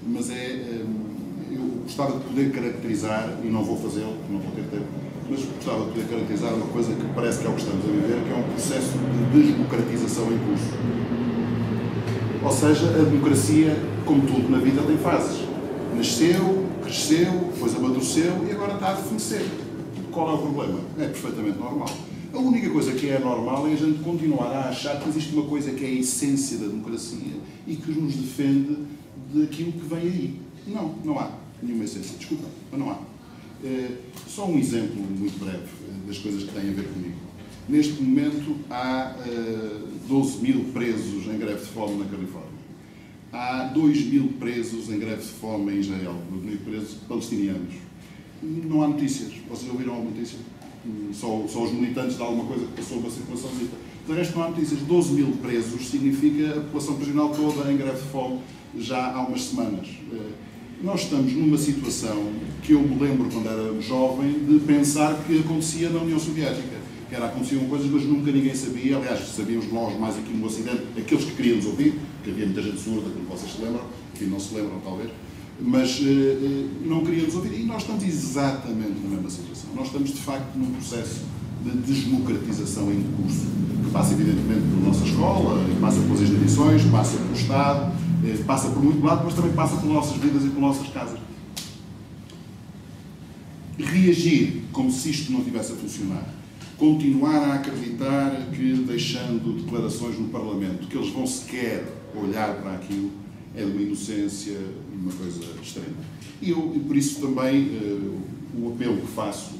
mas eu gostava de poder caracterizar, e não vou fazê-lo, não vou ter tempo, mas gostava de poder caracterizar uma coisa que parece que é o que estamos a viver, que é um processo de desdemocratização em curso. Ou seja, a democracia, como tudo na vida, tem fases. Nasceu, cresceu, depois amadureceu e agora está a defenecer. Qual é o problema? É perfeitamente normal. A única coisa que é normal é a gente continuar a achar que existe uma coisa que é a essência da democracia e que nos defende daquilo que vem aí. Não, não há nenhuma essência. Desculpa, mas não há. Só um exemplo muito breve das coisas que têm a ver comigo. Neste momento há 12 mil presos em greve de fome na Califórnia. Há 2 mil presos em greve de fome em Israel, 2 mil presos palestinianos. Não há notícias. Vocês ouviram alguma notícia? Só os militantes de alguma coisa que passou uma circulaçãozita. De resto não há notícias. 12 mil presos significa a população prisional toda em greve de fome já há umas semanas. Nós estamos numa situação que eu me lembro quando era jovem de pensar que acontecia na União Soviética. Que aconteciam coisas, mas nunca ninguém sabia. Aliás, sabíamos nós mais aqui no Ocidente, aqueles que queríamos ouvir, que havia muita gente surda, como vocês se lembram, enfim, não se lembram talvez, mas não queríamos ouvir. E nós estamos exatamente na mesma situação. Nós estamos, de facto, num processo de desdemocratização em curso, que passa, evidentemente, pela nossa escola, passa pelas instituições, passa pelo Estado, passa por muito lado, mas também passa pelas nossas vidas e pelas nossas casas. Reagir como se isto não estivesse a funcionar, continuar a acreditar que, deixando declarações no Parlamento, que eles vão sequer olhar para aquilo, é de uma inocência, uma coisa extrema. E por isso também, o apelo que faço,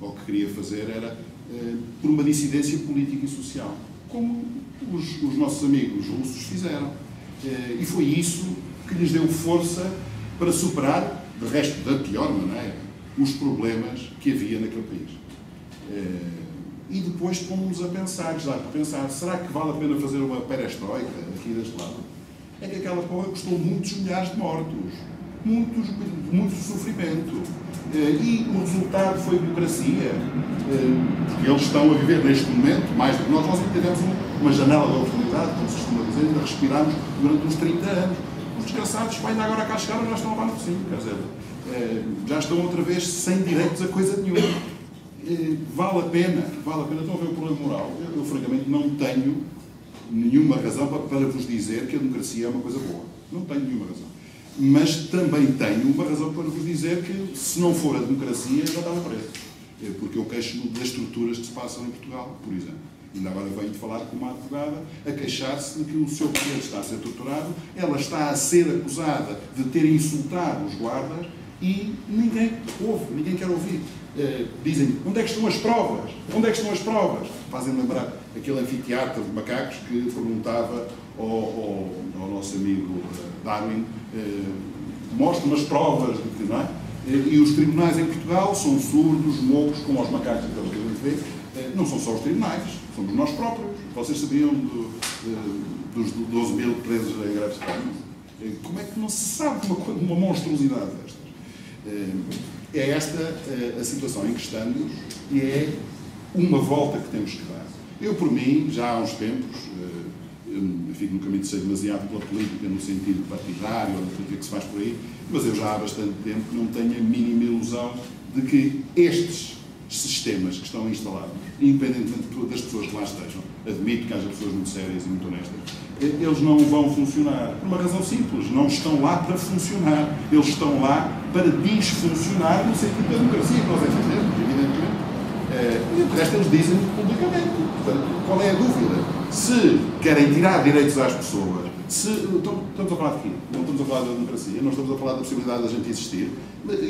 ou que queria fazer, era por uma dissidência política e social, como os nossos amigos russos fizeram. E foi isso que lhes deu força para superar, de resto, da pior maneira, os problemas que havia naquele país. E depois pomos-nos a pensar, será que vale a pena fazer uma perestroika aqui deste lado? É que aquela porra custou muitos milhares de mortos, muito sofrimento. E o resultado foi democracia, porque eles estão a viver neste momento, mais do que nós tivemos uma janela de oportunidade, como se costuma dizer, ainda respirámos durante uns 30 anos. Os desgraçados, ainda agora cá chegaram, já estão a levar no focinho, quer dizer, já estão outra vez sem direitos a coisa nenhuma. Vale a pena, estão a ver o problema moral. Eu francamente não tenho nenhuma razão para vos dizer que a democracia é uma coisa boa. Não tenho nenhuma razão. Mas também tenho uma razão para vos dizer que, se não for a democracia, já estava preso. Porque eu queixo-me das estruturas que se passam em Portugal, por exemplo. Ainda agora venho de falar com uma advogada a queixar-se de que o seu cliente está a ser torturado, ela está a ser acusada de ter insultado os guardas e ninguém ouve, ninguém quer ouvir. Dizem, onde é que estão as provas? Onde é que estão as provas? Fazem lembrar aquele anfiteatro de macacos que perguntava ao nosso amigo Darwin, mostra-me as provas, não é? E os tribunais em Portugal são surdos, moucos, como aos macacos que a gente vê. Não são só os tribunais, somos nós próprios. Vocês sabiam dos 12 mil presos em greve de fome? Como é que não se sabe uma monstruosidade destas? É esta a situação em que estamos e é uma volta que temos que dar. Eu, por mim, já há uns tempos, enfim, nunca me interessei demasiado pela política no sentido partidário ou da política que se faz por aí, mas eu já há bastante tempo não tenho a mínima ilusão de que estes sistemas que estão instalados, independentemente das pessoas que lá estejam, admito que haja pessoas muito sérias e muito honestas, eles não vão funcionar. Por uma razão simples, não estão lá para funcionar. Eles estão lá para disfuncionar no sentido da democracia que nós defendemos, evidentemente. E de resto eles dizem publicamente. Portanto, qual é a dúvida? Se querem tirar direitos às pessoas, estamos a falar de quê? Não estamos a falar da democracia, não estamos a falar da possibilidade da gente existir.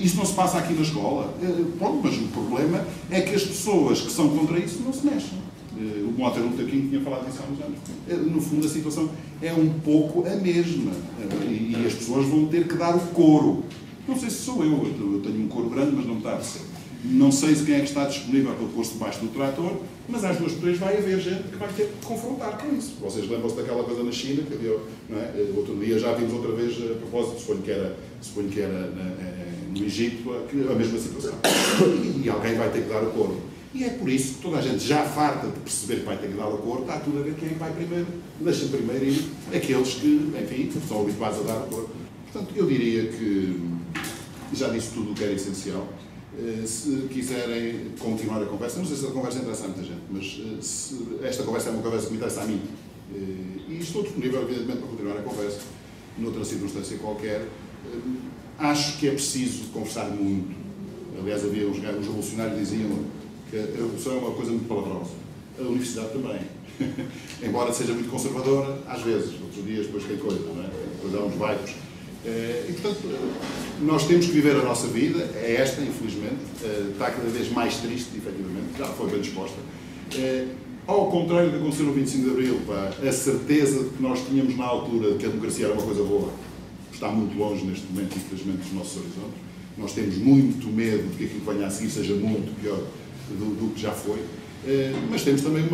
Isso não se passa aqui na escola. Pronto, mas o problema é que as pessoas que são contra isso não se mexem. O Martin Luther King tinha falado disso há uns anos. No fundo, a situação é um pouco a mesma. E as pessoas vão ter que dar o coro. Não sei se sou eu tenho um coro grande, mas não está a ser. Não sei se quem é que está disponível para pôr-se debaixo do trator, mas às duas três vai haver gente que vai ter que confrontar com isso. Vocês lembram-se daquela coisa na China, que havia, não é? Outro dia já vimos outra vez, a propósito, suponho que era no Egito, a mesma situação. E alguém vai ter que dar o coro. E é por isso que toda a gente já farta de perceber que vai ter que dar o coro, está tudo a ver quem é que vai primeiro. Deixa primeiro ir aqueles que, enfim, são habituados a dar o coro. Portanto, eu diria que já disse tudo o que era essencial. Se quiserem continuar a conversa, não sei se a conversa interessa a muita gente, mas esta conversa é uma conversa que me interessa a mim. E estou disponível, evidentemente, para continuar a conversa, noutra circunstância qualquer. Acho que é preciso conversar muito. Aliás, havia os revolucionários que diziam que a revolução é uma coisa muito palavrosa. A universidade também. Embora seja muito conservadora, às vezes, outros dias depois tem coisa, não é? Depois há uns bairros. E, portanto, nós temos que viver a nossa vida, é esta, infelizmente, está cada vez mais triste, efetivamente, já foi bem disposta. Ao contrário do que aconteceu no 25 de Abril, a certeza de que nós tínhamos na altura de que a democracia era uma coisa boa, está muito longe neste momento, infelizmente, dos nossos horizontes. Nós temos muito medo de que aquilo que venha a seguir seja muito pior do que já foi, mas temos também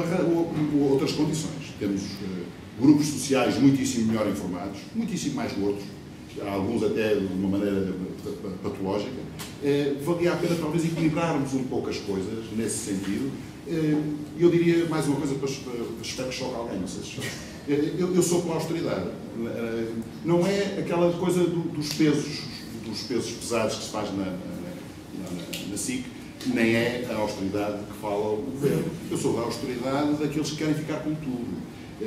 outras condições. Temos grupos sociais muitíssimo melhor informados, muitíssimo mais gordos, alguns até de uma maneira patológica. Valia a pena talvez equilibrarmos um pouco as coisas nesse sentido. Eu diria mais uma coisa, espero que choque alguém, não sei se choque. Eu sou pela austeridade. Não é aquela coisa dos pesos pesados que se faz na SIC, nem é a austeridade que fala o governo. Eu sou da austeridade daqueles que querem ficar com tudo.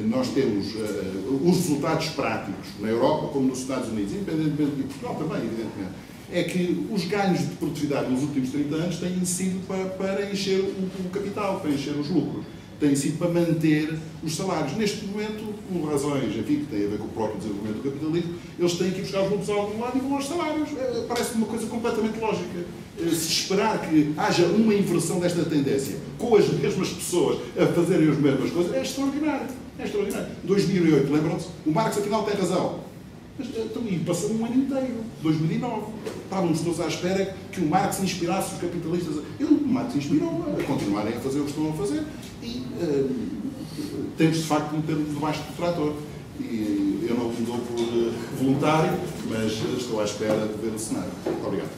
Nós temos os resultados práticos na Europa, como nos Estados Unidos, independentemente de Portugal também, evidentemente, é que os ganhos de produtividade nos últimos 30 anos têm sido para encher o capital, para encher os lucros, têm sido para manter os salários. Neste momento, por razões, enfim, que têm a ver com o próprio desenvolvimento do capitalismo, eles têm que ir buscar os lucros a algum lado e vão aos salários. Parece-me uma coisa completamente lógica. Se esperar que haja uma inversão desta tendência, com as mesmas pessoas a fazerem as mesmas coisas, é extraordinário. É extraordinário. 2008, lembram-se? O Marx, afinal, tem razão. Mas, então, e passou um ano inteiro, 2009. Estávamos todos à espera que o Marx inspirasse os capitalistas. O Marx inspirou a continuarem a fazer o que estão a fazer. E temos, de facto, de meter-nos debaixo do trator. E eu não me dou por voluntário, mas estou à espera de ver o cenário. Obrigado.